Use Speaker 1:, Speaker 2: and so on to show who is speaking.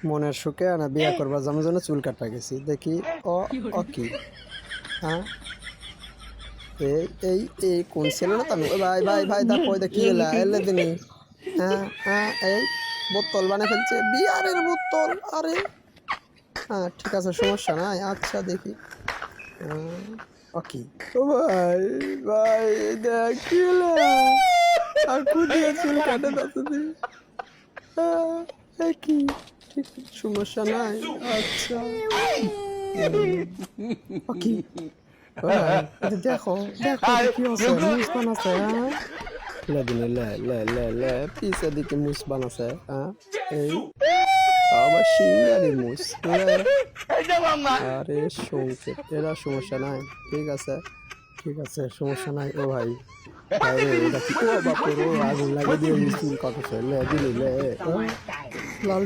Speaker 1: মনের সুখে না বিয়ে করবার জন্য চুল কাটতে গেছি দেখি ও ও কি হ্যাঁ এই এই এই কোন ছিল না তুমি ও ভাই ভাই ভাই দেখো দেখি এলা এলে দিনি হ্যাঁ হ্যাঁ এই বোতল বানিয়ে ফেলছে বিয়ারের বোতল আরে হ্যাঁ ঠিক আছে সমস্যা নাই আচ্ছা দেখি ওকে ও ভাই ভাই দেখ কি এলা আর কুদিয়ে চুল কাটে যাচ্ছে কি ঠিক সমস্যা নাই আচ্ছা ওকে দেখো দেখো কি আছে মুস বানাছে হ্যাঁ লে দিনে লে লে লে লে পিছে দিকে মুস বানাছে হ্যাঁ এই আবার সিঙ্গারি মুস আরে সংকেত এরা সমস্যা নাই ঠিক আছে সমস্যা নাই ও ভাই আরে এটা কি ও বাপরে আগুন লাগিয়ে দিয়ে চুল কাটছে লে দিলি লে লাল